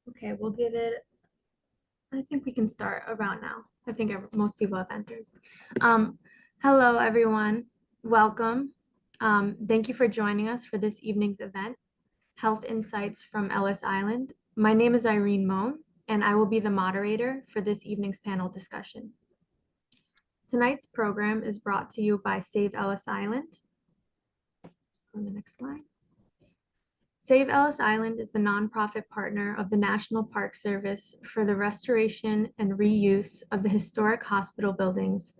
Okay, we'll give it, I think we can start around now. I think most people have entered. Um, Hello, everyone. Welcome. Thank you for joining us for this evening's event, Health Insights from Ellis Island. My name is Irene Moan, and I will be the moderator for this evening's panel discussion. Tonight's program is brought to you by Save Ellis Island. On the next slide. Save Ellis Island is the nonprofit partner of the National Park Service for the restoration and reuse of the historic hospital buildings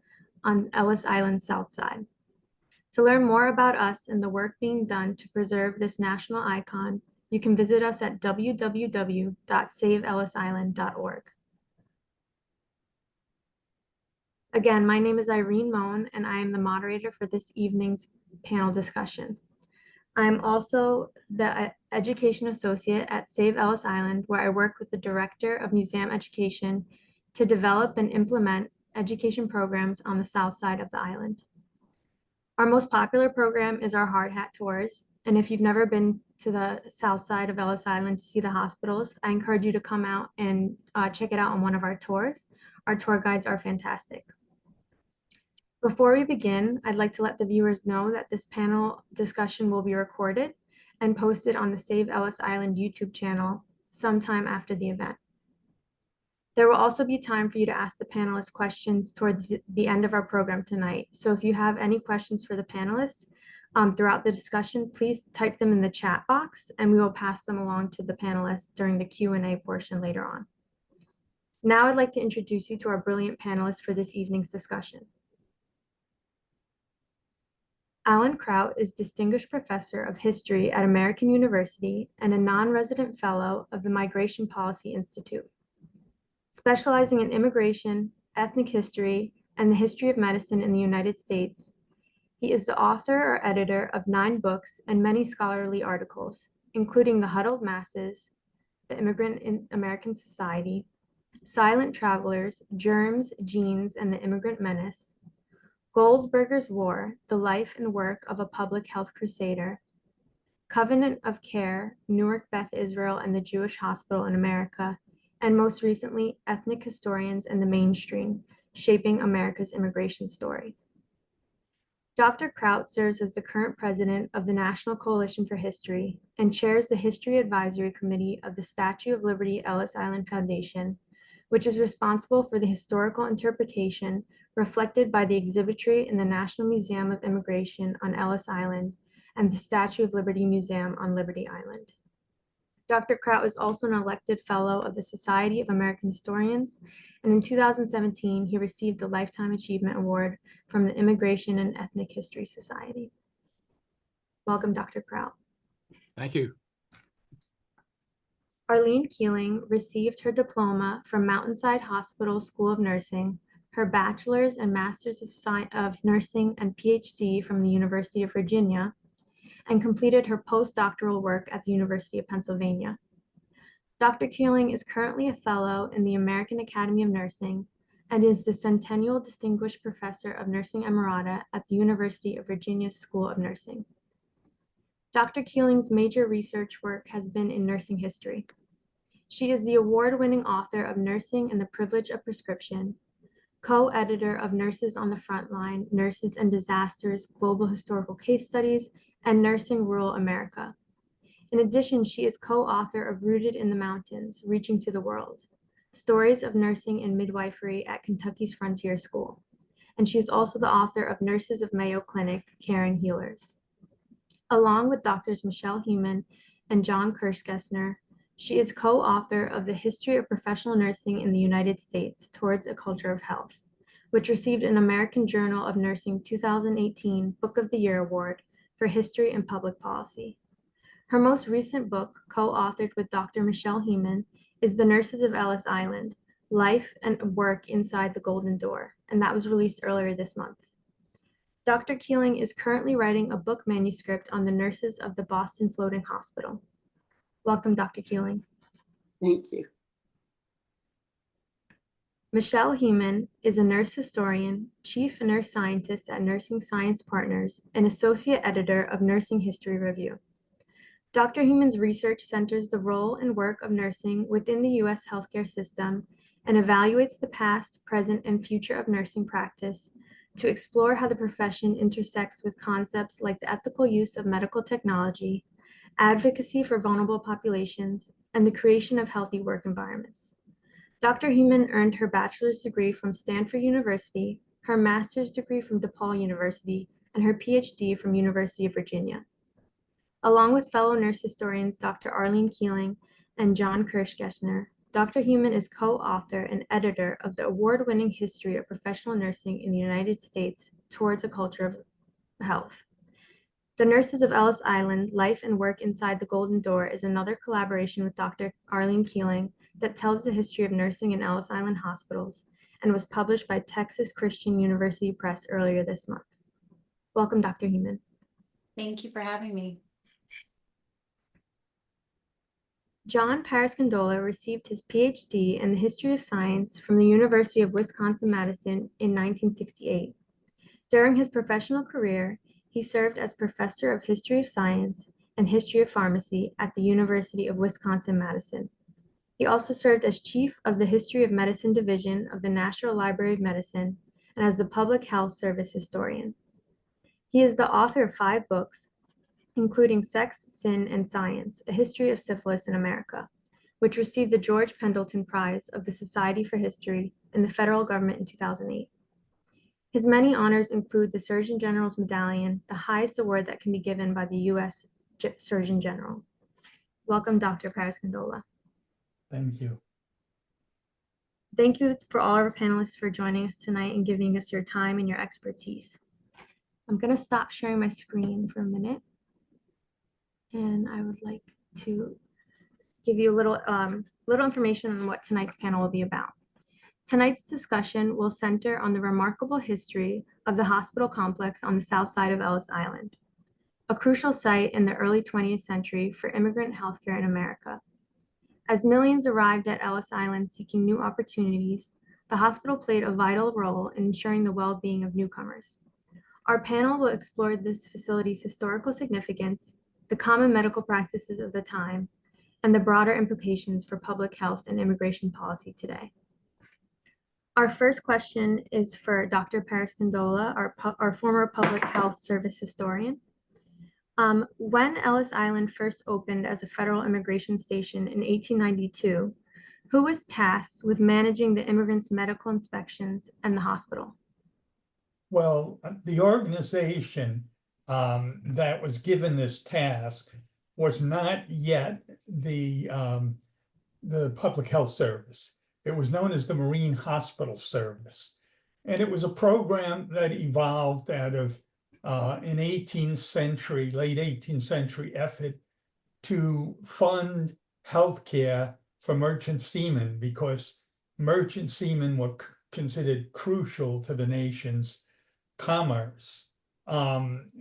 on Ellis Island's south side. To learn more about us and the work being done to preserve this national icon, you can visit us at www.saveellisisland.org. Again, my name is Irene Moan, and I am the moderator for this evening's panel discussion. I'm also the Education Associate at Save Ellis Island, where I work with the Director of Museum Education to develop and implement education programs on the south side of the island. Our most popular program is our hard hat tours, and if you've never been to the south side of Ellis Island to see the hospitals, I encourage you to come out and check it out on one of our tours. Our tour guides are fantastic. Before we begin, I'd like to let the viewers know that this panel discussion will be recorded and posted on the Save Ellis Island YouTube channel sometime after the event. There will also be time for you to ask the panelists questions towards the end of our program tonight. So if you have any questions for the panelists throughout the discussion, please type them in the chat box and we will pass them along to the panelists during the Q&A portion later on. Now I'd like to introduce you to our brilliant panelists for this evening's discussion. Alan Kraut is Distinguished Professor of History at American University and a non-resident fellow of the Migration Policy Institute. Specializing in immigration, ethnic history, and the history of medicine in the United States, he is the author or editor of 9 books and many scholarly articles, including The Huddled Masses, The Immigrant in American Society, Silent Travelers, Germs, Genes, and the Immigrant Menace, Goldberger's War, The Life and Work of a Public Health Crusader, Covenant of Care, Newark Beth Israel and the Jewish Hospital in America, and most recently, Ethnic Historians and the Mainstream, Shaping America's Immigration Story. Dr. Kraut serves as the current president of the National Coalition for History and chairs the History Advisory Committee of the Statue of Liberty Ellis Island Foundation, which is responsible for the historical interpretation reflected by the exhibitry in the National Museum of Immigration on Ellis Island and the Statue of Liberty Museum on Liberty Island. Dr. Kraut is also an elected fellow of the Society of American Historians, and in 2017, he received the Lifetime Achievement Award from the Immigration and Ethnic History Society. Welcome, Dr. Kraut. Thank you. Arlene Keeling received her diploma from Mountainside Hospital School of Nursing, her bachelor's and master's of nursing and PhD from the University of Virginia, and completed her postdoctoral work at the University of Pennsylvania. Dr. Keeling is currently a fellow in the American Academy of Nursing and is the Centennial Distinguished Professor of Nursing Emerita at the University of Virginia School of Nursing. Dr. Keeling's major research work has been in nursing history. She is the award-winning author of Nursing and the Privilege of Prescription, co-editor of Nurses on the Frontline, Nurses and Disasters, Global Historical Case Studies, and Nursing Rural America. In addition, she is co-author of Rooted in the Mountains, Reaching to the World, Stories of Nursing and Midwifery at Kentucky's Frontier School. And she is also the author of Nurses of Mayo Clinic, Caring Healers. Along with Doctors Michelle Hehman and John Kirschgessner, she is co-author of The History of Professional Nursing in the United States Towards a Culture of Health, which received an American Journal of Nursing 2018 Book of the Year Award for History and Public Policy. Her most recent book, co-authored with Dr. Michelle Hehman, is The Nurses of Ellis Island, Life and Work Inside the Golden Door, and that was released earlier this month. Dr. Keeling is currently writing a book manuscript on the nurses of the Boston Floating Hospital. Welcome, Dr. Keeling. Thank you. Michelle Hehman is a nurse historian, chief nurse scientist at Nursing Science Partners, and associate editor of Nursing History Review. Dr. Hehman's research centers the role and work of nursing within the U.S. healthcare system and evaluates the past, present, and future of nursing practice to explore how the profession intersects with concepts like the ethical use of medical technology, advocacy for vulnerable populations, and the creation of healthy work environments. Dr. Hehman earned her bachelor's degree from Stanford University, her master's degree from DePaul University, and her PhD from University of Virginia. Along with fellow nurse historians Dr. Arlene Keeling and John Kirschgessner, Dr. Hehman is co-author and editor of the award-winning History of Professional Nursing in the United States Towards a Culture of Health. The Nurses of Ellis Island, Life and Work Inside the Golden Door is another collaboration with Dr. Arlene Keeling that tells the history of nursing in Ellis Island hospitals and was published by Texas Christian University Press earlier this month. Welcome, Dr. Hehman. Thank you for having me. John Parascandola received his PhD in the history of science from the University of Wisconsin-Madison in 1968. During his professional career, he served as professor of history of science and history of pharmacy at the University of Wisconsin-Madison. He also served as chief of the History of Medicine Division of the National Library of Medicine and as the Public Health Service historian. He is the author of 5 books, including Sex, Sin, and Science, A History of Syphilis in America, which received the George Pendleton Prize of the Society for History and the federal government in 2008. His many honors include the Surgeon General's Medallion, the highest award that can be given by the U.S. Surgeon General. Welcome, Dr. Parascandola. Thank you. Thank you for all our panelists for joining us tonight and giving us your time and your expertise. I'm going to stop sharing my screen for a minute. And I would like to give you a little information on what tonight's panel will be about. Tonight's discussion will center on the remarkable history of the hospital complex on the south side of Ellis Island, a crucial site in the early 20th century for immigrant healthcare in America. As millions arrived at Ellis Island seeking new opportunities, the hospital played a vital role in ensuring the well-being of newcomers. Our panel will explore this facility's historical significance, the common medical practices of the time, and the broader implications for public health and immigration policy today. Our first question is for Dr. Parascandola, our former public health service historian. When Ellis Island first opened as a federal immigration station in 1892, who was tasked with managing the immigrants' medical inspections and the hospital? Well, the organization that was given this task was not yet the Public Health Service. It was known as the Marine Hospital Service. And it was a program that evolved out of an 18th century, late 18th century effort to fund healthcare for merchant seamen, because merchant seamen were considered crucial to the nation's commerce.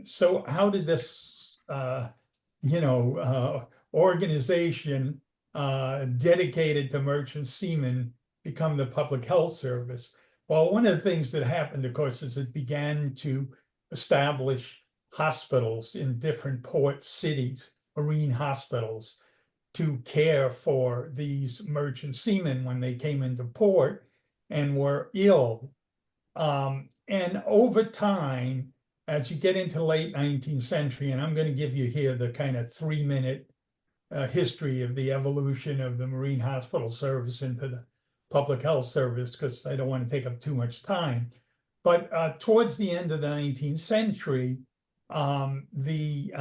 So how did this, organization dedicated to merchant seamen become the Public Health Service? Well, one of the things that happened, of course, is it began to establish hospitals in different port cities, marine hospitals, to care for these merchant seamen when they came into port and were ill. And over time, as you get into late 19th century, and I'm going to give you here the kind of 3-minute history of the evolution of the Marine Hospital Service into the Public Health Service, because I don't want to take up too much time. But towards the end of the 19th century, the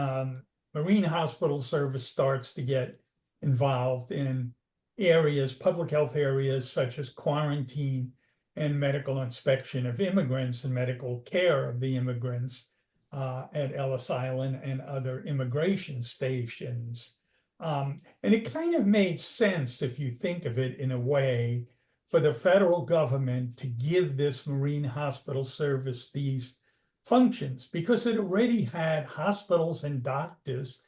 Marine Hospital Service starts to get involved in areas, public health areas, such as quarantine and medical inspection of immigrants and medical care of the immigrants at Ellis Island and other immigration stations. And it kind of made sense, if you think of it in a way, for the federal government to give this Marine Hospital Service these functions, because it already had hospitals and doctors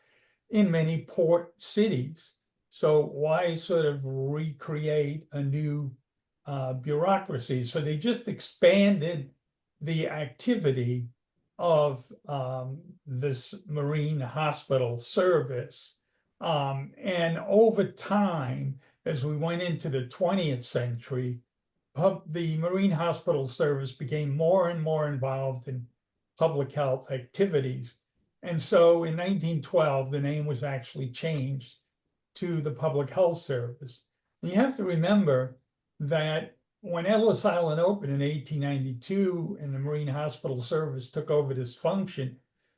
in many port cities. So why sort of recreate a new bureaucracy? So they just expanded the activity of this Marine Hospital Service. And over time, as we went into the 20th century, the Marine Hospital Service became more and more involved in public health activities. And so in 1912, the name was actually changed to the Public Health Service. And you have to remember that when Ellis Island opened in 1892 and the Marine Hospital Service took over this function,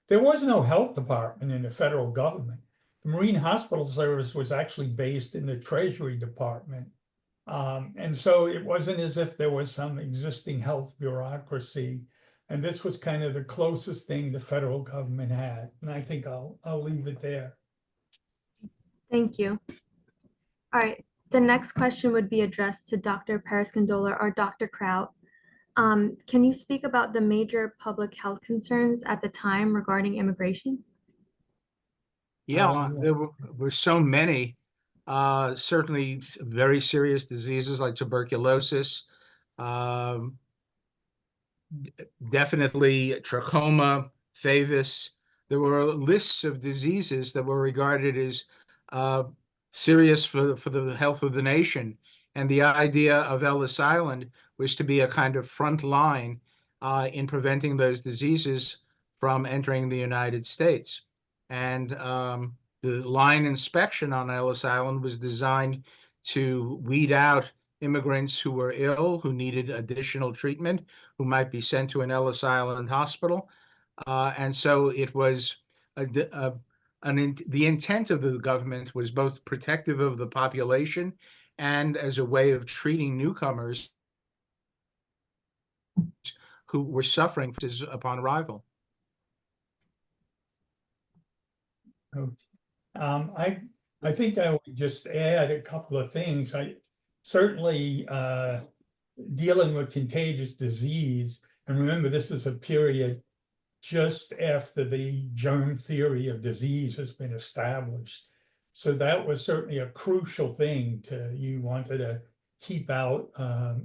there was no health department in the federal government. The Marine Hospital Service was actually based in the Treasury Department. And so it wasn't as if there was some existing health bureaucracy. And this was kind of the closest thing the federal government had. And I think I'll leave it there. Thank you. All right, the next question would be addressed to Dr. Parascandola or Dr. Kraut. Can you speak about the major public health concerns at the time regarding immigration? Yeah, there were so many. Certainly very serious diseases like tuberculosis, definitely trachoma, Favis. There were lists of diseases that were regarded as serious for the health of the nation. And the idea of Ellis Island was to be a kind of front line in preventing those diseases from entering the United States. And the line inspection on Ellis Island was designed to weed out immigrants who were ill, who needed additional treatment, who might be sent to an Ellis Island hospital. And so it was the intent of the government was both protective of the population and as a way of treating newcomers who were suffering upon arrival. I think I would just add a couple of things. I certainly dealing with contagious disease, and remember, this is a period just after the germ theory of disease has been established. So that was certainly a crucial thing you wanted to keep out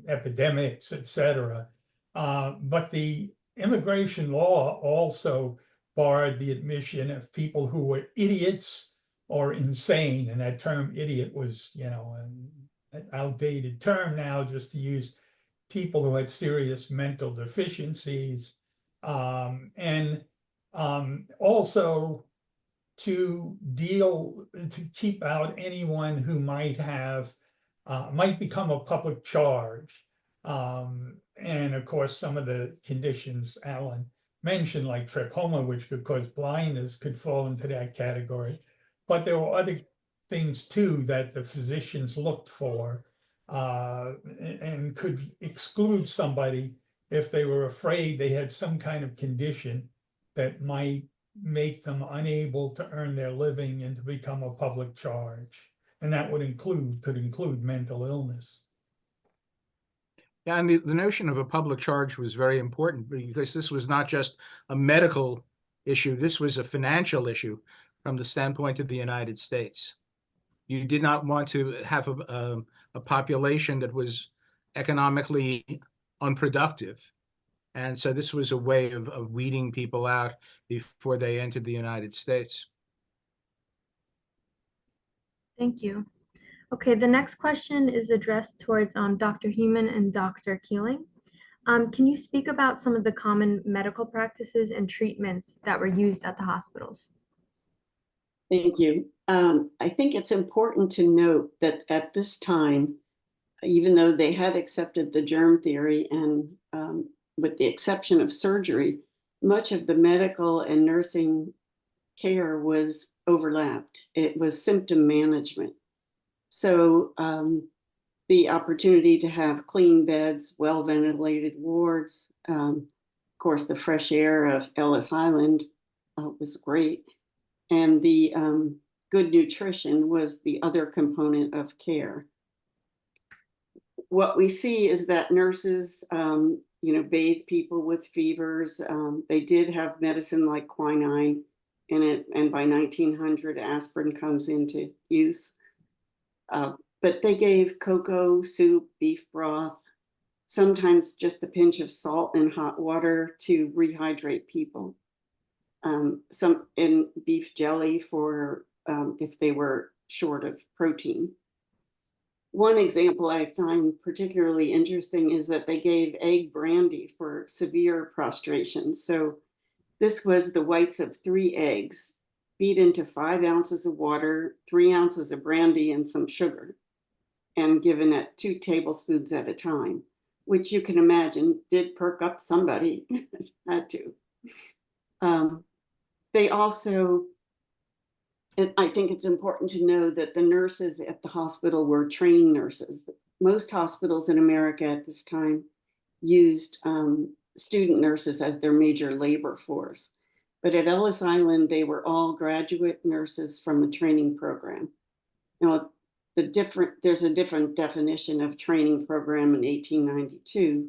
epidemics, etc. But the immigration law also barred the admission of people who were idiots or insane. And that term idiot was, an outdated term now, just to use people who had serious mental deficiencies. And also to keep out anyone who might become a public charge. And of course, some of the conditions Alan mentioned, like trachoma, which could cause blindness, could fall into that category. But there were other things too that the physicians looked for and could exclude somebody if they were afraid they had some kind of condition that might make them unable to earn their living and to become a public charge. And that could include mental illness. Yeah, and the notion of a public charge was very important because this was not just a medical issue, this was a financial issue from the standpoint of the United States. You did not want to have a population that was economically unproductive. And so this was a way of weeding people out before they entered the United States. Thank you. Okay, the next question is addressed towards Dr. Hehman and Dr. Keeling. Can you speak about some of the common medical practices and treatments that were used at the hospitals? Thank you. I think it's important to note that at this time, even though they had accepted the germ theory and with the exception of surgery, much of the medical and nursing care was overlapped. It was symptom management. So the opportunity to have clean beds, well-ventilated wards, of course, the fresh air of Ellis Island was great. And the good nutrition was the other component of care. What we see is that nurses, bathe people with fevers. They did have medicine like quinine in it, and by 1900, aspirin comes into use. But they gave cocoa, soup, beef broth, sometimes just a pinch of salt and hot water to rehydrate people. Some in beef jelly for if they were short of protein. One example I find particularly interesting is that they gave egg brandy for severe prostration. So this was the whites of 3 eggs, beat into 5 ounces of water, 3 ounces of brandy, and some sugar, and given at 2 tablespoons at a time, which you can imagine did perk up somebody, had to. They also, and I think it's important to know that the nurses at the hospital were trained nurses. Most hospitals in America at this time used student nurses as their major labor force. But at Ellis Island, they were all graduate nurses from a training program. Now, there's a different definition of training program in 1892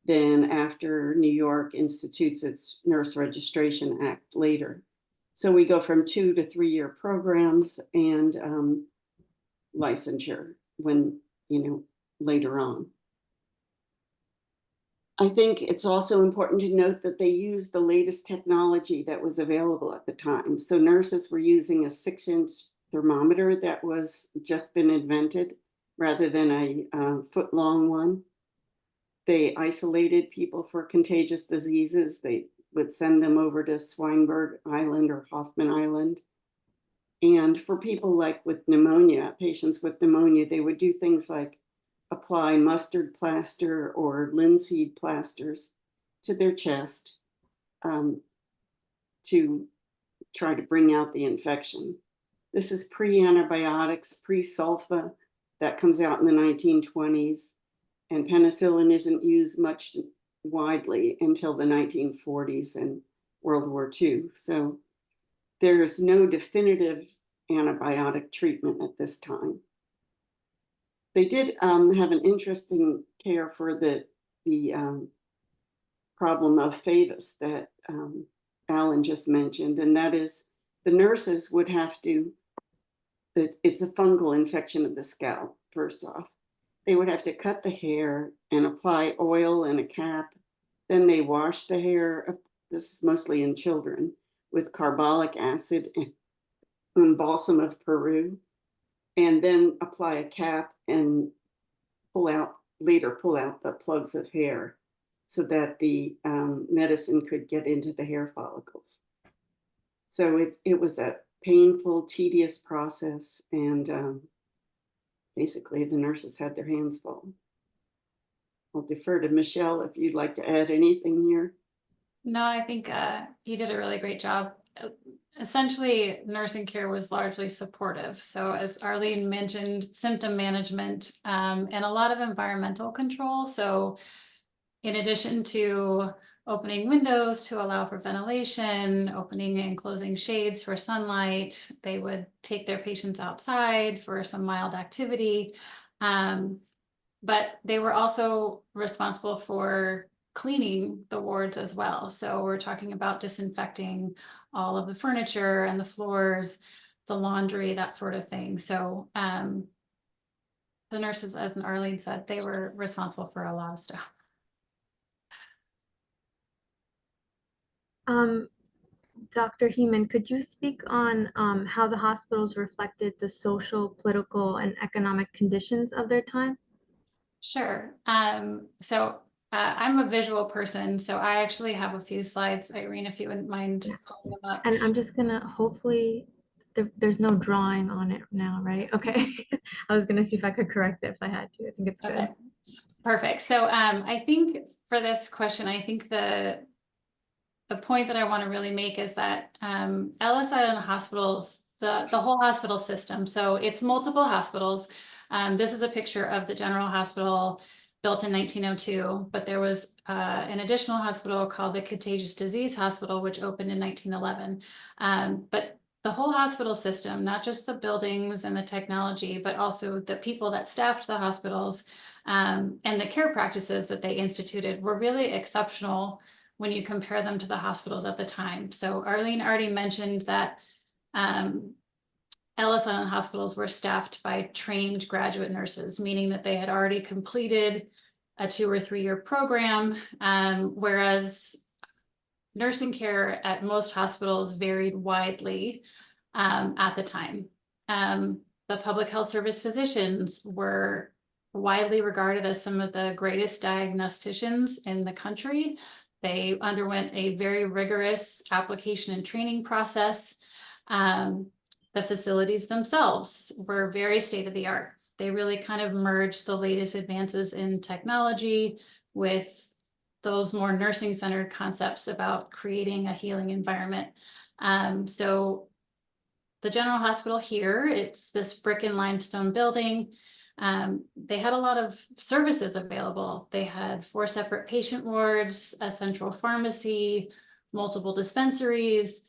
than after New York institutes its Nurse Registration Act later. So we go from 2 to 3 year programs and licensure when, later on. I think it's also important to note that they used the latest technology that was available at the time. So nurses were using a 6-inch thermometer that was just been invented rather than a foot-long one. They isolated people for contagious diseases. They would send them over to Swinburne Island or Hoffman Island. And for people like with pneumonia, patients with pneumonia, they would do things like apply mustard plaster or linseed plasters to their chest to try to bring out the infection. This is pre-antibiotics, pre-sulfa, that comes out in the 1920s, and penicillin isn't used much widely until the 1940s and World War II. So there's no definitive antibiotic treatment at this time. They did have an interesting care for the problem of FAVIS that Alan just mentioned, and that is the nurses would have to, it's a fungal infection of the scalp, first off. They would have to cut the hair and apply oil and a cap. Then they wash the hair, this is mostly in children, with carbolic acid and balsam of Peru, and then apply a cap and later pull out the plugs of hair so that the medicine could get into the hair follicles. So it was a painful, tedious process, and basically the nurses had their hands full. I'll defer to Michelle if you'd like to add anything here. No, I think you did a really great job. Essentially, nursing care was largely supportive. So as Arlene mentioned, symptom management and a lot of environmental control. So in addition to opening windows to allow for ventilation, opening and closing shades for sunlight, they would take their patients outside for some mild activity. But they were also responsible for cleaning the wards as well. So we're talking about disinfecting all of the furniture and the floors, the laundry, that sort of thing. So the nurses, as Arlene said, they were responsible for a lot of stuff. Dr. Hehman, could you speak on how the hospitals reflected the social, political, and economic conditions of their time? Sure. So I'm a visual person, so I actually have a few slides, Irene, if you wouldn't mind pulling them up. And I'm just gonna, hopefully, there's no drawing on it now, right? Okay. I was gonna see if I could correct it if I had to. I think it's good. Okay, perfect. So I think for this question, I think the point that I want to really make is that Ellis Island hospitals, the whole hospital system, so it's multiple hospitals. This is a picture of the general hospital built in 1902, but there was an additional hospital called the Contagious Disease Hospital, which opened in 1911. But the whole hospital system, not just the buildings and the technology, but also the people that staffed the hospitals and the care practices that they instituted were really exceptional when you compare them to the hospitals at the time. So Arlene already mentioned that Ellis Island hospitals were staffed by trained graduate nurses, meaning that they had already completed a 2 or 3 year program, whereas nursing care at most hospitals varied widely. at the time. The public health service physicians were widely regarded as some of the greatest diagnosticians in the country. They underwent a very rigorous application and training process. The facilities themselves were very state-of-the-art. They really kind of merged the latest advances in technology with those more nursing-centered concepts about creating a healing environment. So the general hospital here, it's this brick and limestone building. They had a lot of services available. They had 4 separate patient wards, a central pharmacy, multiple dispensaries.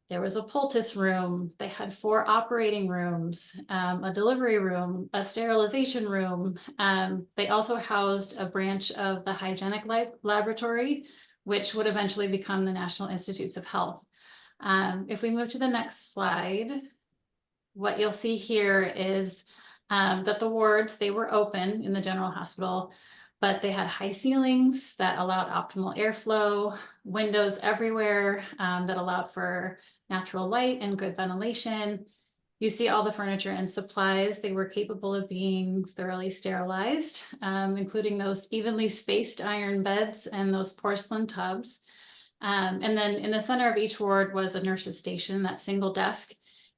There was a poultice room. They had 4 operating rooms, a delivery room, a sterilization room. They also housed a branch of the hygienic laboratory, which would eventually become the National Institutes of Health. If we move to the next slide, what you'll see here is that the wards, they were open in the general hospital, but they had high ceilings that allowed optimal airflow, windows everywhere that allowed for natural light and good ventilation. You see all the furniture and supplies. They were capable of being thoroughly sterilized, including those evenly spaced iron beds and those porcelain tubs. And then in the center of each ward was a nurse's station, that single desk.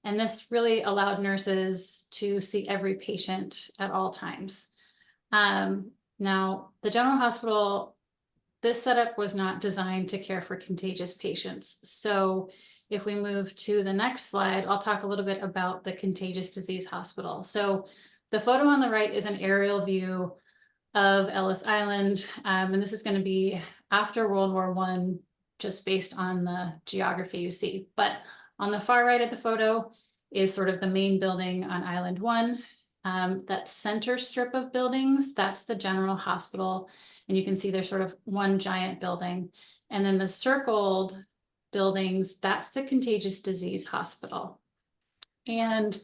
And this really allowed nurses to see every patient at all times. Now, the general hospital, this setup was not designed to care for contagious patients. So if we move to the next slide, I'll talk a little bit about the contagious disease hospital. So the photo on the right is an aerial view of Ellis Island. And this is going to be after World War I, just based on the geography you see. But on the far right of the photo is sort of the main building on Island 1. That center strip of buildings, that's the general hospital. And you can see there's sort of one giant building. And then the circled buildings, that's the contagious disease hospital. And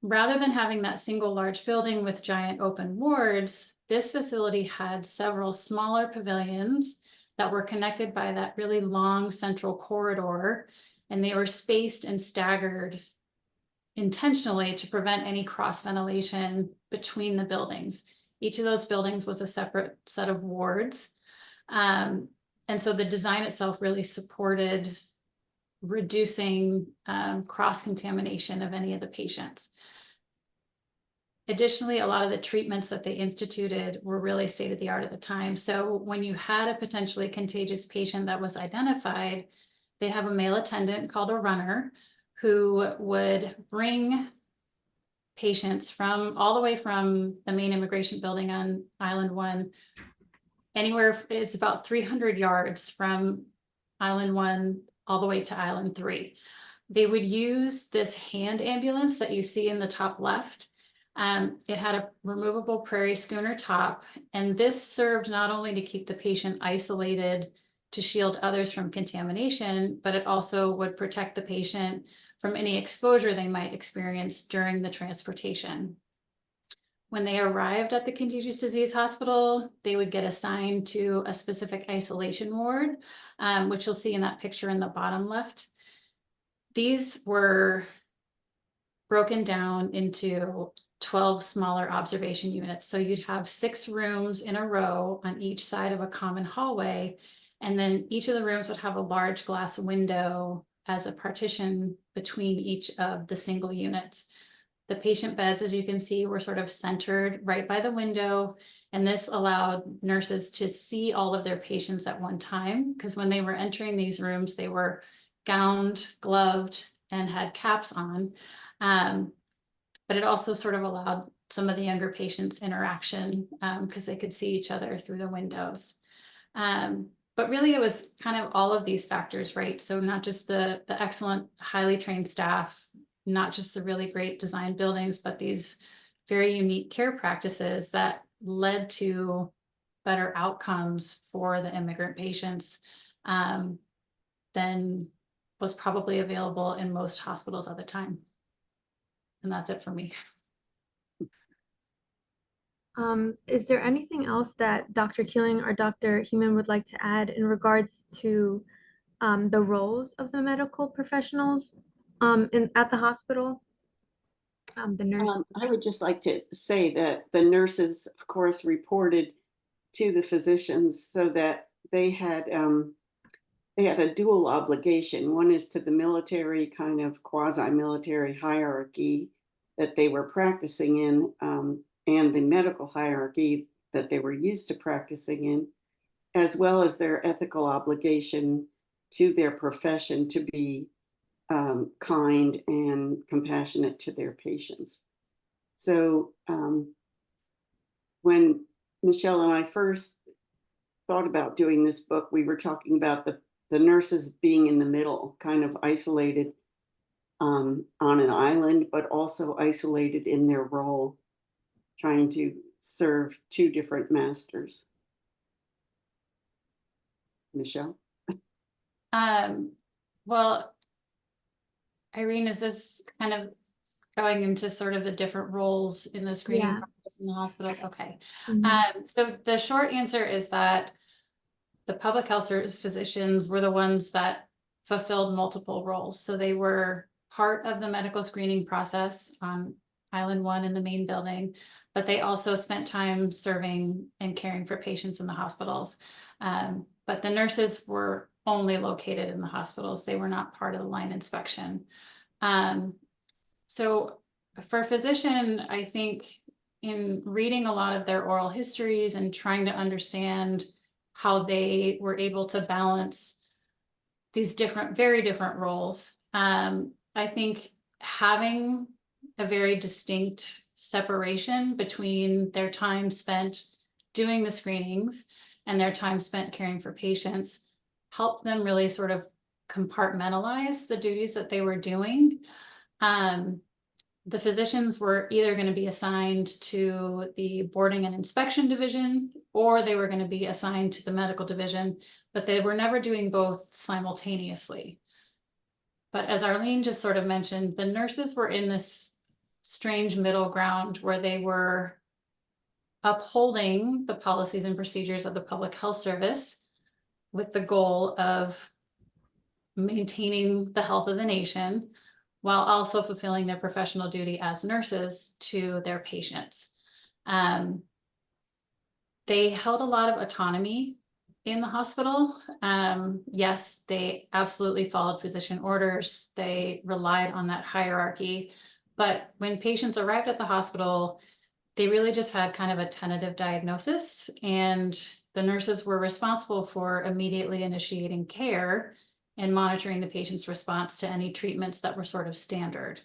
rather than having that single large building with giant open wards, this facility had several smaller pavilions that were connected by that really long central corridor, and they were spaced and staggered intentionally to prevent any cross ventilation between the buildings. Each of those buildings was a separate set of wards. And so the design itself really supported reducing cross-contamination of any of the patients. Additionally, a lot of the treatments that they instituted were really state-of-the-art at the time. So when you had a potentially contagious patient that was identified, they'd have a male attendant called a runner who would bring patients from all the way from the main immigration building on Island 1. Anywhere, it's about 300 yards from Island 1 all the way to Island 3. They would use this hand ambulance that you see in the top left. It had a removable prairie schooner top, and this served not only to keep the patient isolated to shield others from contamination, but it also would protect the patient from any exposure they might experience during the transportation. When they arrived at the contagious disease hospital, they would get assigned to a specific isolation ward, which you'll see in that picture in the bottom left. These were broken down into 12 smaller observation units. So you'd have 6 rooms in a row on each side of a common hallway. And then each of the rooms would have a large glass window as a partition between each of the single units. The patient beds, as you can see, were sort of centered right by the window. And this allowed nurses to see all of their patients at one time, because when they were entering these rooms, they were gowned, gloved, and had caps on. But it also sort of allowed some of the younger patients interaction because they could see each other through the windows. But really, it was kind of all of these factors, right? So not just the excellent, highly trained staff, not just the really great design buildings, but these very unique care practices that led to better outcomes for the immigrant patients than was probably available in most hospitals at the time. And that's it for me. Is there anything else that Dr. Keeling or Dr. Hehman would like to add in regards to the roles of the medical professionals? At the hospital, the nurse. I would just like to say that the nurses, of course, reported to the physicians so that they had a dual obligation. One is to the military, kind of quasi-military hierarchy that they were practicing in, and the medical hierarchy that they were used to practicing in, as well as their ethical obligation to their profession to be kind and compassionate to their patients. So when Michelle and I first thought about doing this book, we were talking about the nurses being in the middle, kind of isolated on an island, but also isolated in their role, trying to serve two different masters. Michelle? Well, Irene, is this kind of going into sort of the different roles in the screening Yeah. process in the hospitals? Okay. Mhm. So the short answer is that the public health service physicians were the ones that fulfilled multiple roles. So they were part of the medical screening process on Island 1 in the main building, but they also spent time serving and caring for patients in the hospitals. But the nurses were only located in the hospitals. They were not part of the line inspection. So for a physician, I think in reading a lot of their oral histories and trying to understand how they were able to balance these very different roles, I think having a very distinct separation between their time spent doing the screenings and their time spent caring for patients helped them really sort of compartmentalize the duties that they were doing. The physicians were either going to be assigned to the boarding and inspection division, or they were going to be assigned to the medical division, but they were never doing both simultaneously. But as Arlene just sort of mentioned, the nurses were in this strange middle ground where they were upholding the policies and procedures of the public health service with the goal of maintaining the health of the nation, while also fulfilling their professional duty as nurses to their patients. They held a lot of autonomy in the hospital. Yes, they absolutely followed physician orders. They relied on that hierarchy. But when patients arrived at the hospital, they really just had kind of a tentative diagnosis, and the nurses were responsible for immediately initiating care and monitoring the patient's response to any treatments that were sort of standard.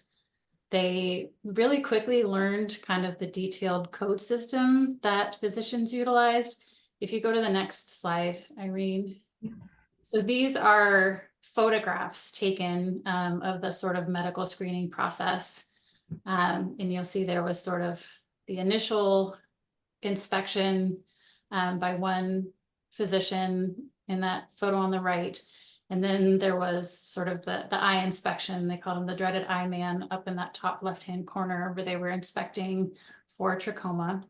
They really quickly learned kind of the detailed code system that physicians utilized. If you go to the next slide, Irene. So these are photographs taken of the sort of medical screening process. And you'll see there was sort of the initial inspection by one physician in that photo on the right. And then there was sort of the eye inspection. They called him the dreaded eye man up in that top left-hand corner where they were inspecting for trachoma.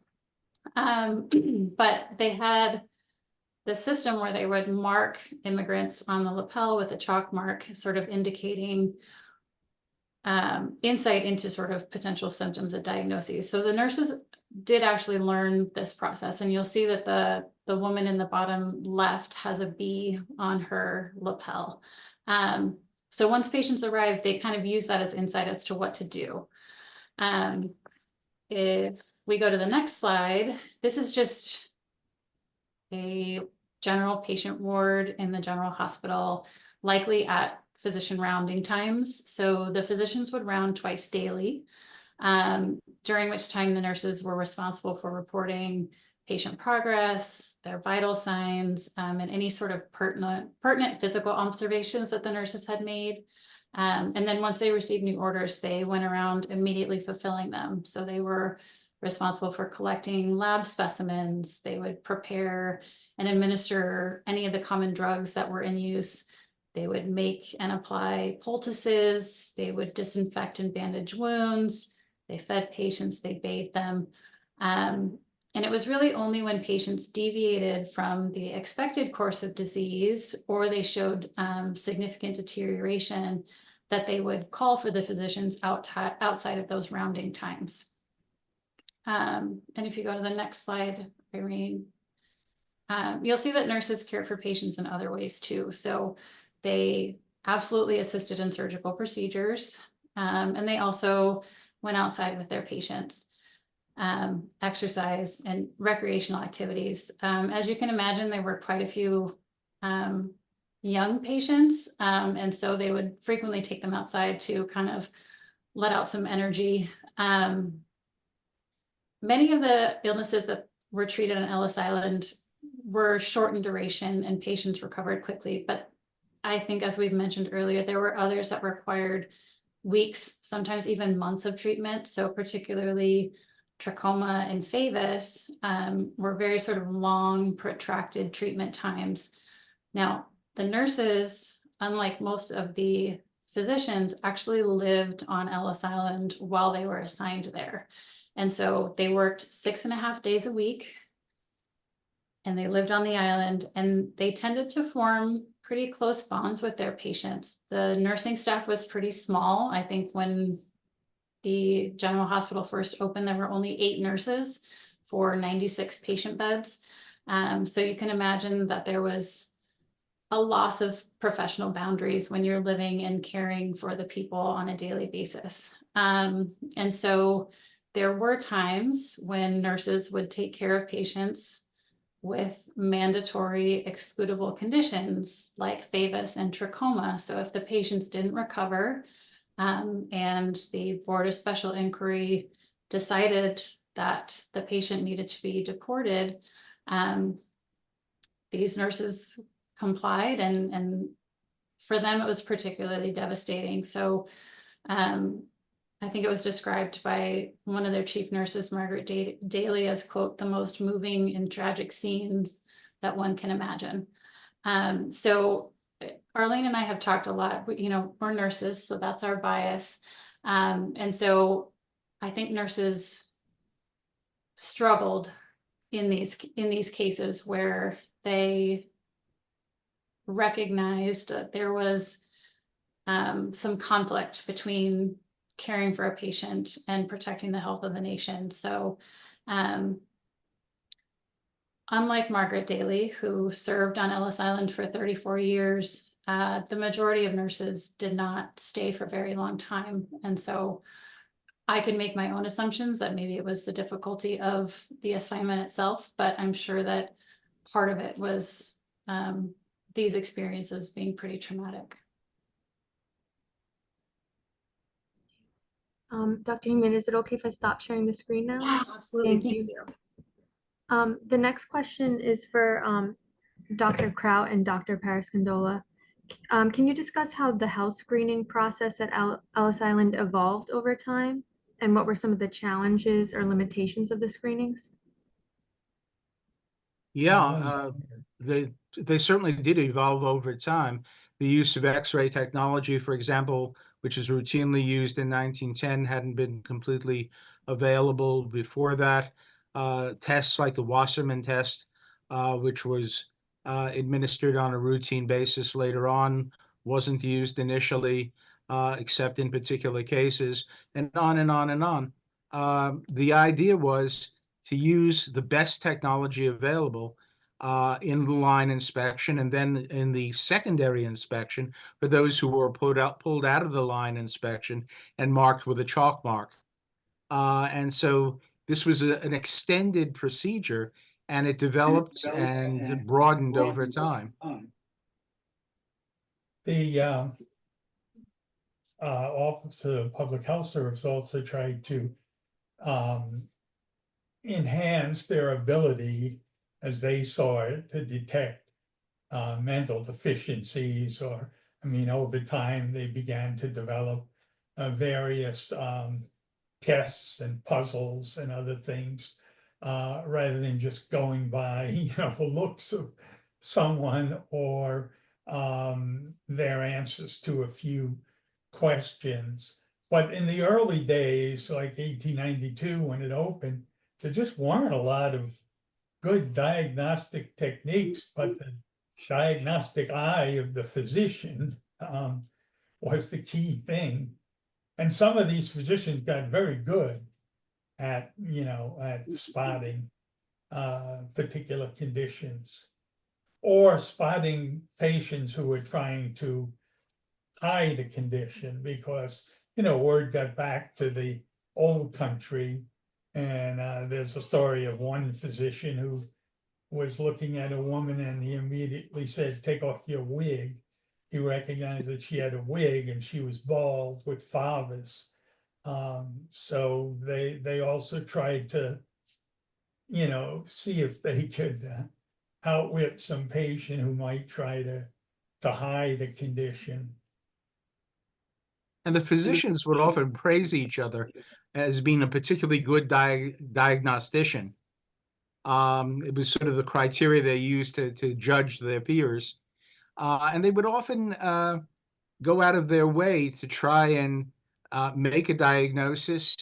But they had the system where they would mark immigrants on the lapel with a chalk mark, sort of indicating insight into sort of potential symptoms of diagnoses. So the nurses did actually learn this process, and you'll see that the woman in the bottom left has a B on her lapel. So once patients arrive, they kind of use that as insight as to what to do. If we go to the next slide, this is just a general patient ward in the general hospital, likely at physician rounding times. So the physicians would round twice daily, during which time the nurses were responsible for reporting patient progress, their vital signs, and any sort of pertinent physical observations that the nurses had made. And then once they received new orders, they went around immediately fulfilling them. So they were responsible for collecting lab specimens. They would prepare and administer any of the common drugs that were in use. They would make and apply poultices. They would disinfect and bandage wounds. They fed patients, they bathed them. And it was really only when patients deviated from the expected course of disease or they showed significant deterioration that they would call for the physicians outside of those rounding times. And if you go to the next slide, Irene, you'll see that nurses cared for patients in other ways too. So they absolutely assisted in surgical procedures, and they also went outside with their patients, exercise and recreational activities. As you can imagine, there were quite a few young patients, and so they would frequently take them outside to kind of let out some energy. Many of the illnesses that were treated on Ellis Island were short in duration and patients recovered quickly. But I think, as we've mentioned earlier, there were others that required weeks, sometimes even months of treatment. So particularly trachoma and FAVIS were very sort of long, protracted treatment times. Now, the nurses, unlike most of the physicians, actually lived on Ellis Island while they were assigned there. And so they worked 6.5 days a week, and they lived on the island, and they tended to form pretty close bonds with their patients. The nursing staff was pretty small. I think when the general hospital first opened, there were only 8 nurses for 96 patient beds. So you can imagine that there was a loss of professional boundaries when you're living and caring for the people on a daily basis. And so there were times when nurses would take care of patients with mandatory excludable conditions like FAVIS and trachoma. So if the patients didn't recover, and the Board of Special Inquiry decided that the patient needed to be deported, these nurses complied, and for them it was particularly devastating. So I think it was described by one of their chief nurses, Margaret Daly, as, quote, the most moving and tragic scenes that one can imagine. So Arlene and I have talked a lot, you know, we're nurses, so that's our bias. And so I think nurses struggled in these cases where they recognized that there was some conflict between caring for a patient and protecting the health of the nation. So unlike Margaret Daly, who served on Ellis Island for 34 years, the majority of nurses did not stay for a very long time. And so I can make my own assumptions that maybe it was the difficulty of the assignment itself, but I'm sure that part of it was these experiences being pretty traumatic. Dr. Hehman, is it okay if I stop sharing the screen now? Yeah, absolutely. Thank you. The next question is for Dr. Kraut and Dr. Parascandola. Can you discuss how the health screening process at Ellis Island evolved over time, and what were some of the challenges or limitations of the screenings? Yeah, they certainly did evolve over time. The use of X-ray technology, for example, which is routinely used in 1910, hadn't been completely available before that. Tests like the Wasserman test, which was administered on a routine basis later on, wasn't used initially, except in particular cases, and on and on and on. The idea was to use the best technology available in the line inspection, and then in the secondary inspection for those who were pulled out of the line inspection and marked with a chalk mark. And so this was an extended procedure, and it developed and broadened over time. The Office of Public Health Service also tried to enhance their ability, as they saw it, to detect mental deficiencies, or, I mean, over time they began to develop various tests and puzzles and other things, rather than just going by, the looks of someone or their answers to a few questions. But in the early days, like 1892, when it opened, there just weren't a lot of good diagnostic techniques, but the diagnostic eye of the physician was the key thing. And some of these physicians got very good at, at spotting particular conditions, or spotting patients who were trying to hide a condition because, word got back to the old country. And there's a story of one physician who was looking at a woman and he immediately said, "Take off your wig." He recognized that she had a wig and she was bald with FAANs. So they also tried to, see if they could outwit some patient who might try to hide a condition. And the physicians would often praise each other as being a particularly good diagnostician. It was sort of the criteria they used to judge their peers. And they would often go out of their way to try and make a diagnosis,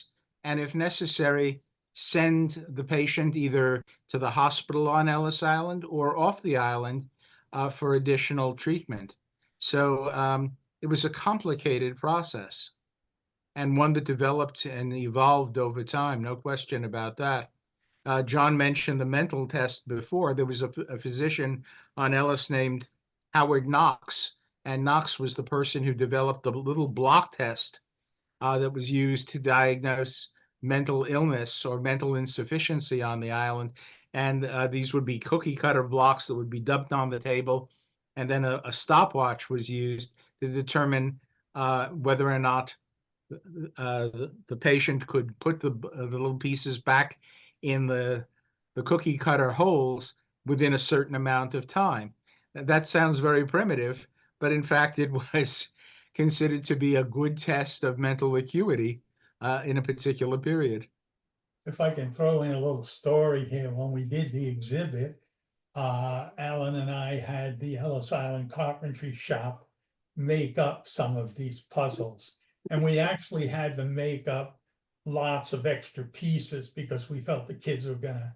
and if necessary, send the patient either to the hospital on Ellis Island or off the island for additional treatment. So it was a complicated process, and one that developed and evolved over time, no question about that. John mentioned the mental test before. There was a physician on Ellis named Howard Knox, and Knox was the person who developed the little block test that was used to diagnose mental illness or mental insufficiency on the island. And these would be cookie cutter blocks that would be dumped on the table. And then a stopwatch was used to determine whether or not the patient could put the little pieces back in the cookie cutter holes within a certain amount of time. That sounds very primitive, but in fact it was considered to be a good test of mental acuity in a particular period. If I can throw in a little story here, when we did the exhibit, Alan and I had the Ellis Island Carpentry Shop make up some of these puzzles. And we actually had them make up lots of extra pieces because we felt the kids were going to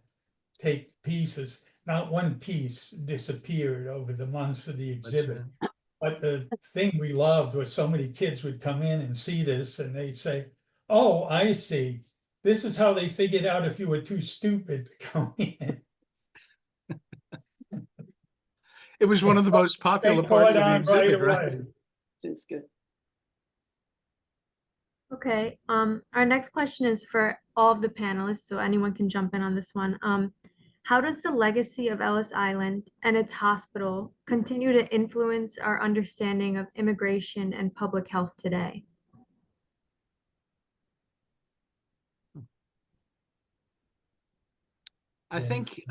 take pieces. Not one piece disappeared over the months of the exhibit. But the thing we loved was so many kids would come in and see this and they'd say, "Oh, I see. This is how they figured out if you were too stupid to come in." It was one of the most popular They parts of caught the on exhibit, right right? away. It's good. Okay, our next question is for all of the panelists, so anyone can jump in on this one. How does the legacy of Ellis Island and its hospital continue to influence our understanding of immigration and public health today? I think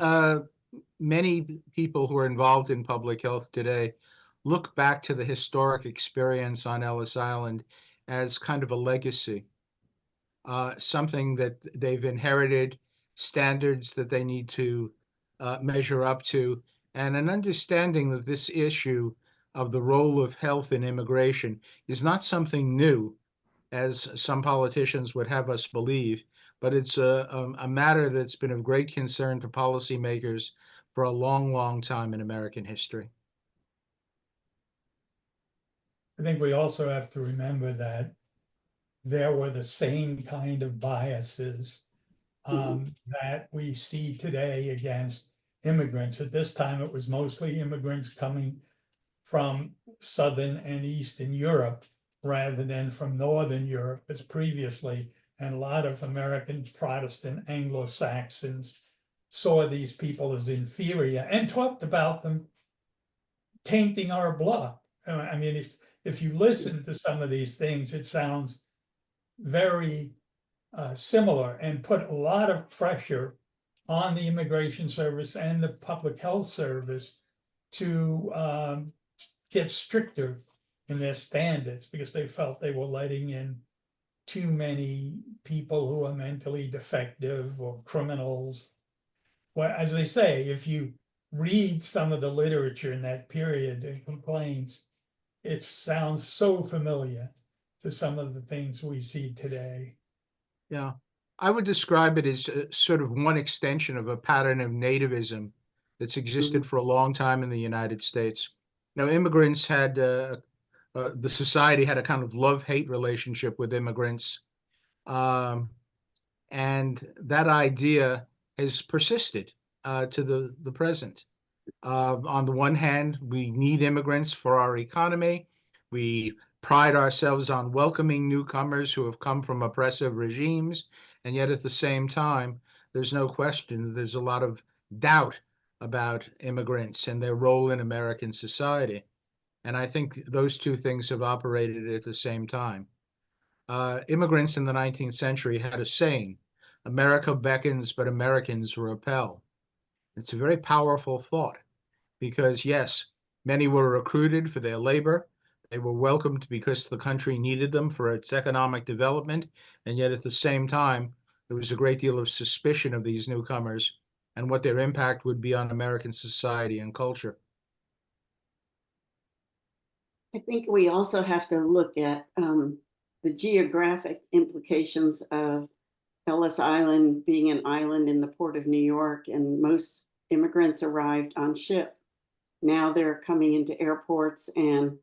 many people who are involved in public health today look back to the historic experience on Ellis Island as kind of a legacy, something that they've inherited, standards that they need to measure up to, and an understanding that this issue of the role of health in immigration is not something new, as some politicians would have us believe, but it's a matter that's been of great concern to policymakers for a long, long time in American history. I think we also have to remember that there were the same kind of biases that we see today against immigrants. At this time, it was mostly immigrants coming from Southern and Eastern Europe rather than from Northern Europe as previously. And a lot of American Protestant Anglo-Saxons saw these people as inferior and talked about them tainting our blood. I mean, if you listen to some of these things, it sounds very similar and put a lot of pressure on the Immigration Service and the Public Health Service to get stricter in their standards because they felt they were letting in too many people who are mentally defective or criminals. Well, as they say, if you read some of the literature in that period and complaints, it sounds so familiar to some of the things we see today. Yeah, I would describe it as sort of one extension of a pattern of nativism that's existed for a long time in the United States. Immigrants had the society had a kind of love-hate relationship with immigrants. And that idea has persisted to the present. On the one hand, we need immigrants for our economy. We pride ourselves on welcoming newcomers who have come from oppressive regimes. And yet at the same time, there's no question there's a lot of doubt about immigrants and their role in American society. And I think those two things have operated at the same time. Immigrants in the 19th century had a saying, America beckons, but Americans repel. It's a very powerful thought because, yes, many were recruited for their labor. They were welcomed because the country needed them for its economic development. And yet at the same time, there was a great deal of suspicion of these newcomers and what their impact would be on American society and culture. I think we also have to look at the geographic implications of Ellis Island being an island in the port of New York, and most immigrants arrived on ship. Now they're coming into airports and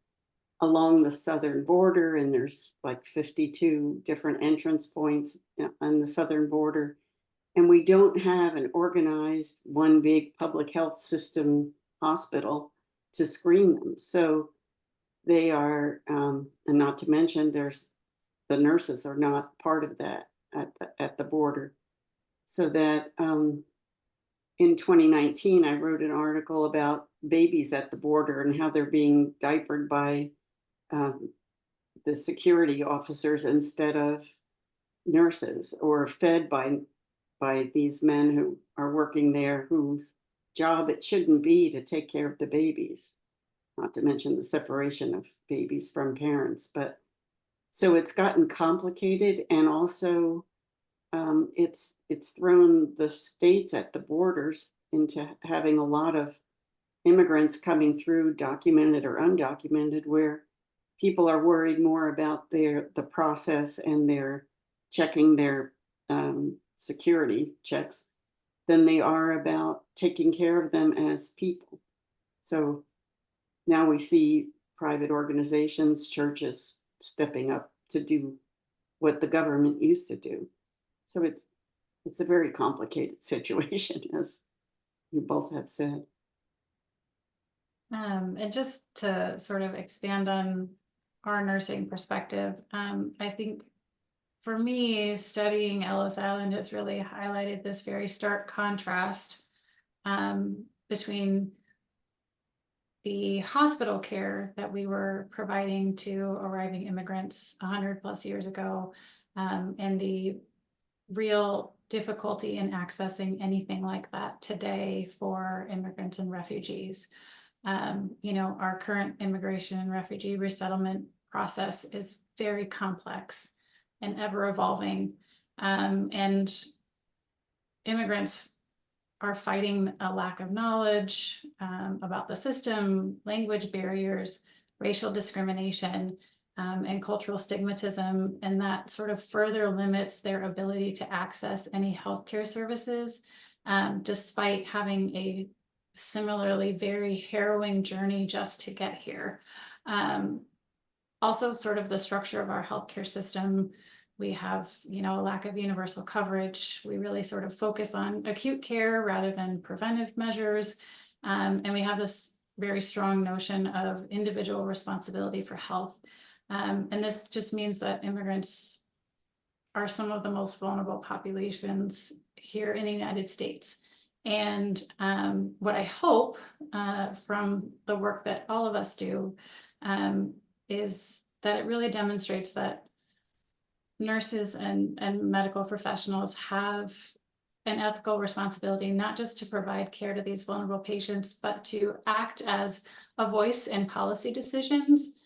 along the southern border, and there's like 52 different entrance points on the southern border. And we don't have an organized one big public health system hospital to screen them. So they are, and not to mention there's the nurses are not part of that at the border. So that in 2019, I wrote an article about babies at the border and how they're being diapered by the security officers instead of nurses, or fed by these men who are working there, whose job it shouldn't be to take care of the babies, not to mention the separation of babies from parents. But so it's gotten complicated, and also it's thrown the states at the borders into having a lot of immigrants coming through, documented or undocumented, where people are worried more about the process and their checking their security checks than they are about taking care of them as people. So now we see private organizations, churches stepping up to do what the government used to do. So it's a very complicated situation, as you both have said. And just to sort of expand on our nursing perspective, I think for me, studying Ellis Island has really highlighted this very stark contrast between the hospital care that we were providing to arriving immigrants 100+ years ago, and the real difficulty in accessing anything like that today for immigrants and refugees. You know, our current immigration and refugee resettlement process is very complex and ever evolving. And immigrants are fighting a lack of knowledge about the system, language barriers, racial discrimination, and cultural stigmatism, and that sort of further limits their ability to access any healthcare services, despite having a similarly very harrowing journey just to get here. Also, sort of the structure of our healthcare system, we have, you know, a lack of universal coverage. We really sort of focus on acute care rather than preventive measures. And we have this very strong notion of individual responsibility for health. And this just means that immigrants are some of the most vulnerable populations here in the United States. And what I hope from the work that all of us do is that it really demonstrates that nurses and medical professionals have an ethical responsibility, not just to provide care to these vulnerable patients, but to act as a voice in policy decisions,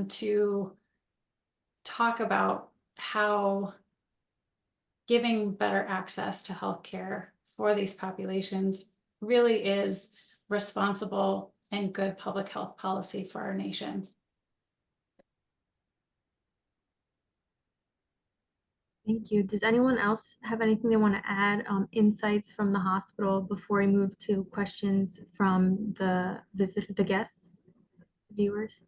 to talk about how giving better access to healthcare for these populations really is responsible and good public health policy for our nation. Thank you. Does anyone else have anything they want to add, insights from the hospital before we move to questions from the guests, viewers?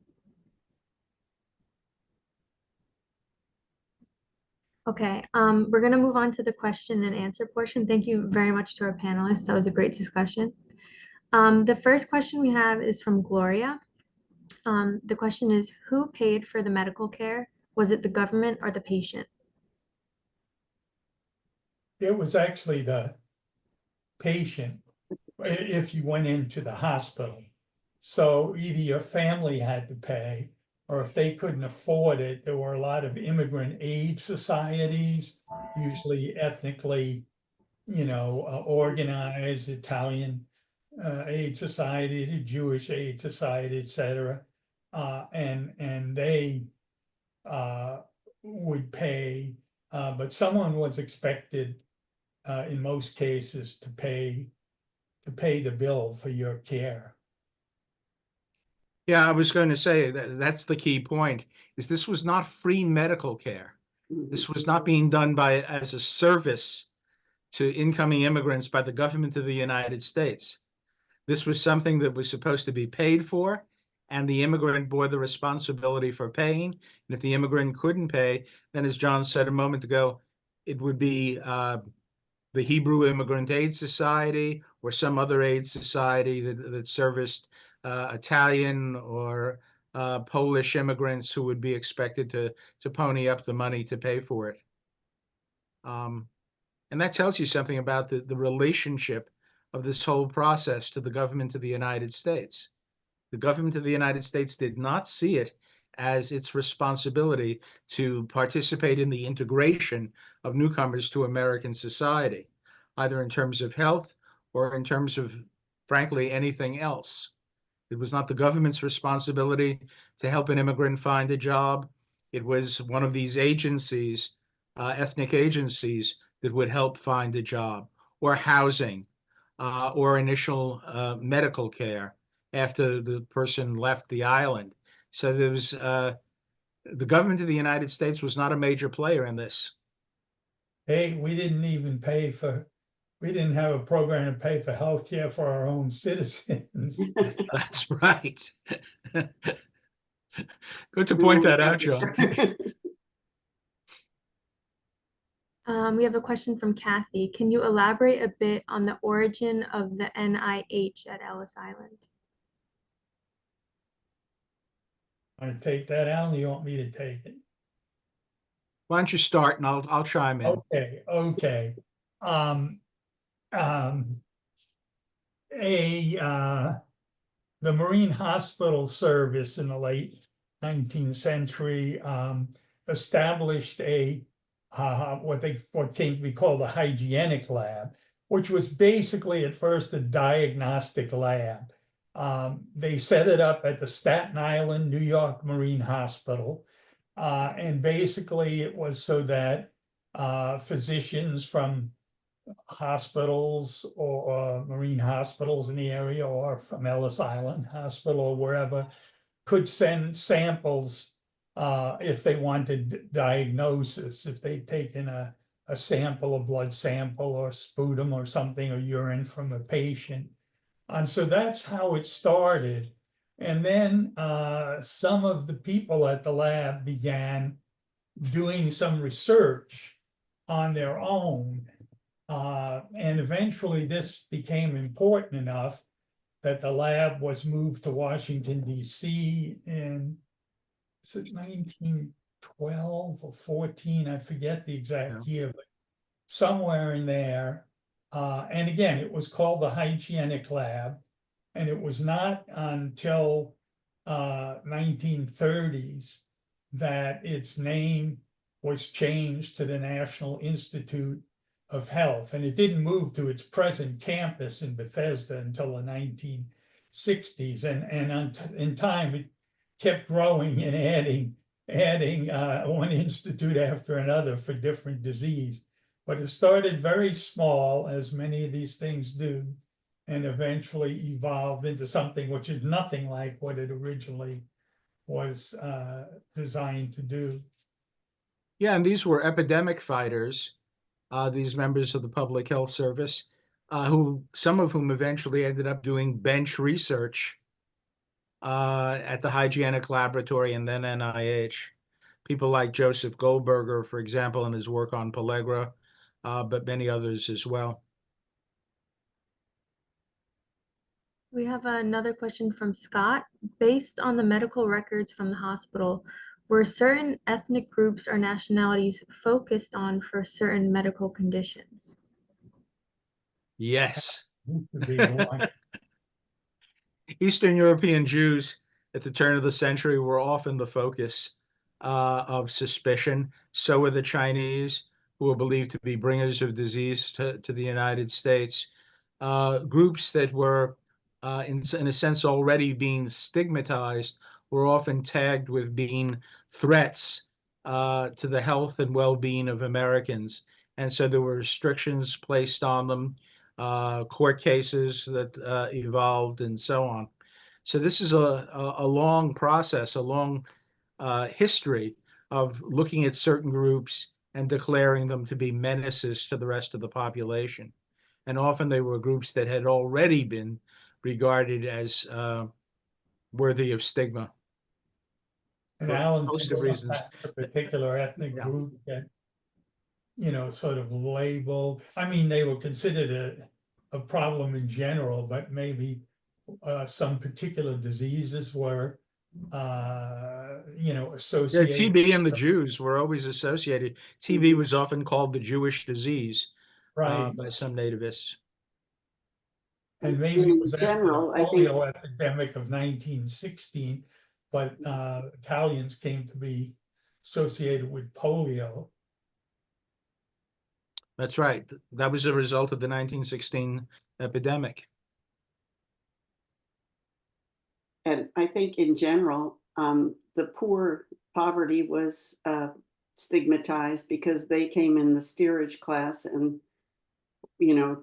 Okay, we're gonna move on to the question and answer portion. Thank you very much to our panelists. That was a great discussion. The first question we have is from Gloria. The question is, who paid for the medical care? Was it the government or the patient? It was actually the patient if you went into the hospital. So either your family had to pay, or if they couldn't afford it, there were a lot of immigrant aid societies, usually ethnically, organized, Italian aid society, the Jewish aid society, etc. And they would pay, but someone was expected in most cases to pay the bill for your care. Yeah, I was going to say that's the key point, is this was not free medical care. This was not being done as a service to incoming immigrants by the government of the United States. This was something that was supposed to be paid for, and the immigrant bore the responsibility for paying. And if the immigrant couldn't pay, then as John said a moment ago, it would be the Hebrew Immigrant Aid Society or some other aid society that serviced Italian or Polish immigrants who would be expected to pony up the money to pay for it. And that tells you something about the relationship of this whole process to the government of the United States. The government of the United States did not see it as its responsibility to participate in the integration of newcomers to American society, either in terms of health or in terms of, frankly, anything else. It was not the government's responsibility to help an immigrant find a job. It was one of these agencies, ethnic agencies, that would help find a job or housing or initial medical care after the person left the island. So there was the government of the United States was not a major player in this. Hey, we didn't have a program to pay for health care for our own citizens. That's right. Good to point that out, John. We have a question from Kathy. Can you elaborate a bit on the origin of the NIH at Ellis Island? Want to take that, Alan? You want me to take it? Why don't you start and I'll chime in. Okay. The Marine Hospital Service in the late 19th century established what came to be called a hygienic lab, which was basically at first a diagnostic lab. They set it up at the Staten Island, New York Marine Hospital. And basically it was so that physicians from hospitals or marine hospitals in the area or from Ellis Island Hospital or wherever could send samples if they wanted diagnosis, if they'd taken a sample, a blood sample or sputum or something, or urine from a patient. And so that's how it started. And then some of the people at the lab began doing some research on their own. And eventually this became important enough that the lab was moved to Washington, D.C. in 1912 or 14, I forget the exact year, but somewhere in there. And again, it was called the Hygienic Lab. And it was not until 1930s that its name was changed to the National Institute of Health. And it didn't move to its present campus in Bethesda until the 1960s. And in time, it kept growing and adding one institute after another for different disease. But it started very small, as many of these things do, and eventually evolved into something which is nothing like what it originally was designed to do. Yeah, and these were epidemic fighters, these members of the Public Health Service, some of whom eventually ended up doing bench research at the Hygienic Laboratory and then NIH. people like Joseph Goldberger, for example, in his work on pellagra, but many others as well. We have another question from Scott. Based on the medical records from the hospital, were certain ethnic groups or nationalities focused on for certain medical conditions? Yes. Used to be one. Eastern European Jews at the turn of the century were often the focus of suspicion. So were the Chinese, who were believed to be bringers of disease to the United States. Groups that were, in a sense, already being stigmatized were often tagged with being threats to the health and well-being of Americans. And so there were restrictions placed on them, court cases that evolved, and so on. So this is a long process, a long history of looking at certain groups and declaring them to be menaces to the rest of the population. And often they were groups that had already been regarded as worthy of stigma. And For a Alan, host did of reasons. sometimes a particular ethnic Yeah. group that, sort of labeled, I mean, they were considered a problem in general, but maybe some particular diseases were, Yeah, associated. TB and the Jews were always associated. TB was often called the Jewish disease Right. by some nativists. And maybe it In was after the general, I think polio epidemic of 1916, but Italians came to be associated with polio. That's right. That was a result of the 1916 epidemic. And I think in general, the poverty was stigmatized because they came in the steerage class, and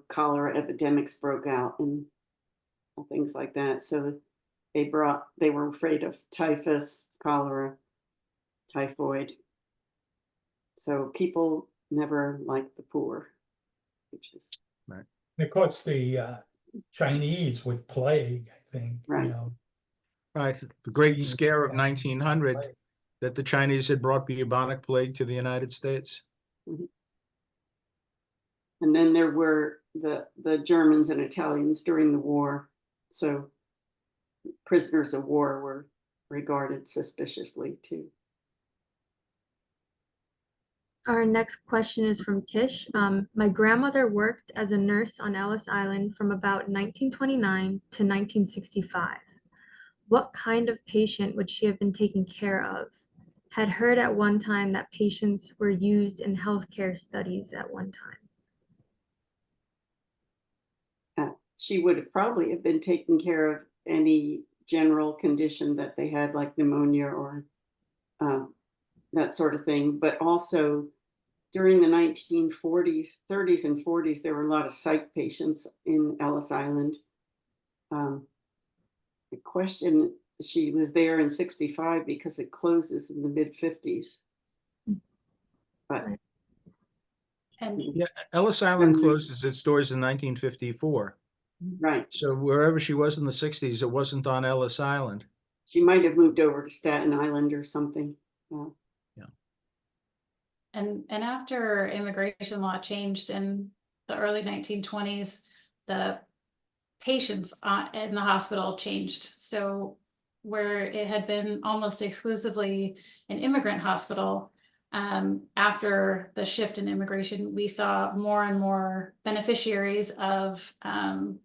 cholera epidemics broke out and things like that. So they were afraid of typhus, cholera, typhoid. So people never liked the poor, which is And of course, the Chinese with plague, I think, right. Right. The Great being Scare of Chinese with 1900, plague. that the Chinese had brought bubonic plague to the United States. And then there were the Germans and Italians during the war. So prisoners of war were regarded suspiciously too. Our next question is from Tish. My grandmother worked as a nurse on Ellis Island from about 1929 to 1965. What kind of patient would she have been taking care of? Had heard at one time that patients were used in healthcare studies at one time. She would probably have been taking care of any general condition that they had, like pneumonia or that sort of thing. But also during the 1940s, 30s and 40s, there were a lot of psych patients in Ellis Island. The question, she was there in 65 because it closes in the mid 50s. But And Yeah, Ellis Island closes its doors in 1954. right. So wherever she was in the 60s, it wasn't on Ellis Island. She might have moved over to Staten Island or something. and after immigration law changed in the early 1920s, the patients in the hospital changed. So where it had been almost exclusively an immigrant hospital, after the shift in immigration, we saw more and more beneficiaries of the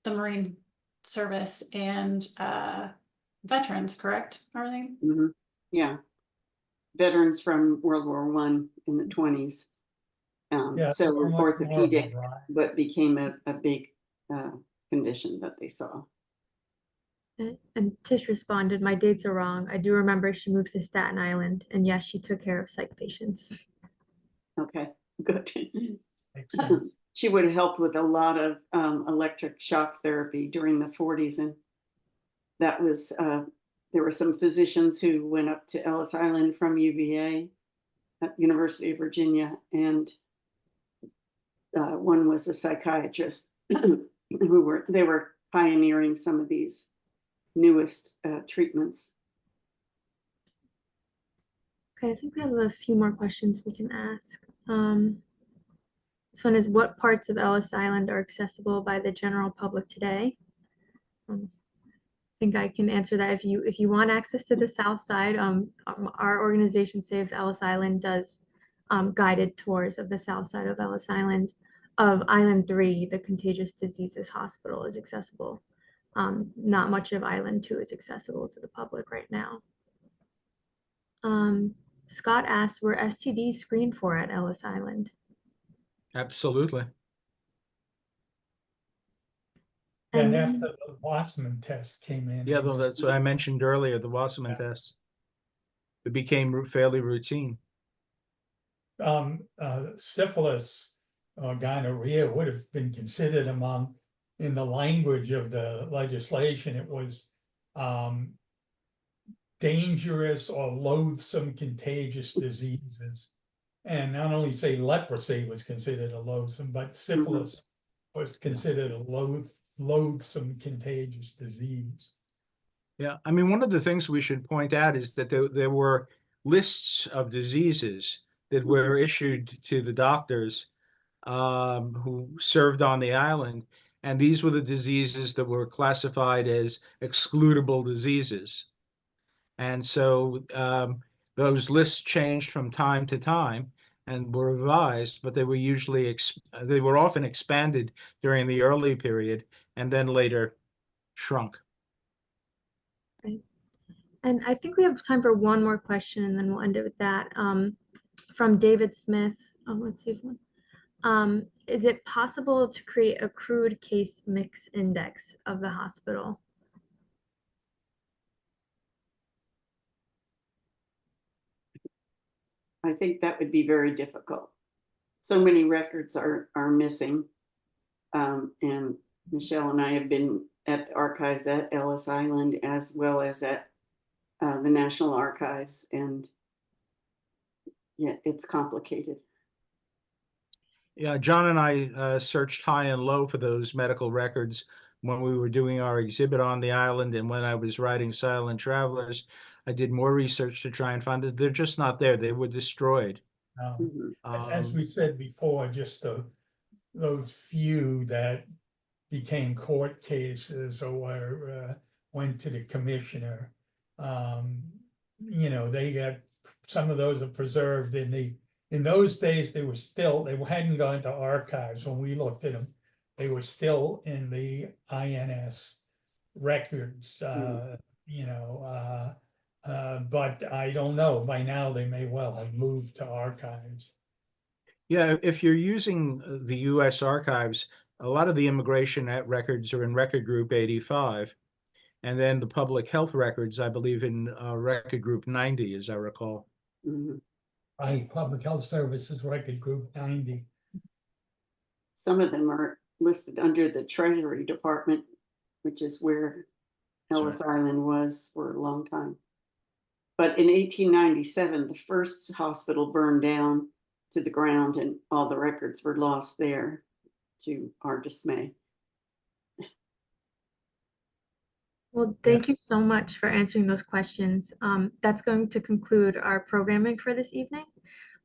Marine Service and veterans, correct, Arlene? Mhm. Yeah. Veterans from World War I in the 20s. Yeah, So more of a orthopedic, variety. but became a big condition that they saw. And Tish responded, my dates are wrong. I do remember she moved to Staten Island, and yes, she took care of psych patients. Okay, good. Makes sense. She would have helped with a lot of electric shock therapy during the 40s. And that was, there were some physicians who went up to Ellis Island from UVA, at University of Virginia, and one was a psychiatrist they were pioneering some of these newest treatments. Okay, I think we have a few more questions we can ask. This one is, what parts of Ellis Island are accessible by the general public today? I think I can answer that. If you want access to the south side, our organization Save Ellis Island does guided tours of the south side of Ellis Island. Of Island 3, the Contagious Diseases Hospital is accessible. Not much of Island 2 is accessible to the public right now. Scott asked, were STDs screened for at Ellis Island? Absolutely. And And after the Wasserman test came in. Yeah, they though, just- that's what I mentioned earlier, the Wasserman Yeah. test. It became fairly routine. Syphilis or gonorrhea would have been considered among, in the language of the legislation, it was dangerous or loathsome contagious diseases. And not only say leprosy was considered a loathsome, but syphilis was considered a loathsome contagious disease. Yeah, I mean, one of the things we should point out is that there were lists of diseases that were issued to the doctors who served on the island, and these were the diseases that were classified as excludable diseases. And so those lists changed from time to time and were revised, but they were usually they were often expanded during the early period and then later shrunk. And I think we have time for one more question, and then we'll end it with that. From David Smith. Let's see if one. Is it possible to create a crude case mix index of the hospital? I think that would be very difficult. So many records are missing. And Michelle and I have been at the archives at Ellis Island as well as at the National Archives, and yeah, it's complicated. Yeah, John and I searched high and low for those medical records when we were doing our exhibit on the island, and when I was writing Silent Travelers, I did more research to try and find that they're just not there. They were destroyed. As we said before, just those few that became court cases or went to the commissioner, they got, some of those are preserved in those days. They hadn't gone to archives when we looked at them. They were still in the INS records, but I don't know, by now they may well have moved to archives. Yeah, if you're using the U.S. archives, a lot of the immigration records are in Record Group 85. And then the public health records, I believe, in Record Group 90, as I recall. Public Health Services Record Group 90. Some of them are listed under the Treasury Department, which is where Ellis Island was for a long time. But in 1897, the first hospital burned down to the ground and all the records were lost there, to our dismay. Well, thank you so much for answering those questions. That's going to conclude our programming for this evening.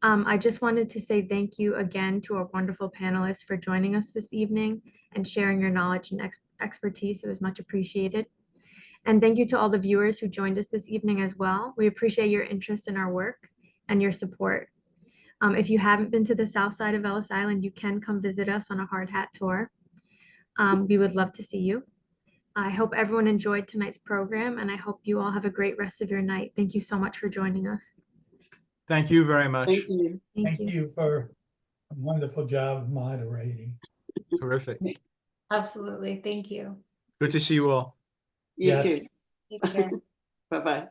I just wanted to say thank you again to our wonderful panelists for joining us this evening and sharing your knowledge and expertise. It was much appreciated. And thank you to all the viewers who joined us this evening as well. We appreciate your interest in our work and your support. If you haven't been to the south side of Ellis Island, you can come visit us on a hard hat tour. We would love to see you. I hope everyone enjoyed tonight's program, and I hope you all have a great rest of your night. Thank you so much for joining us. Thank you very much. Thank you. Thank Thank you for a wonderful job moderating. Terrific. Absolutely. Thank you. Good to see you all. You Yes. too. Take care. Bye-bye.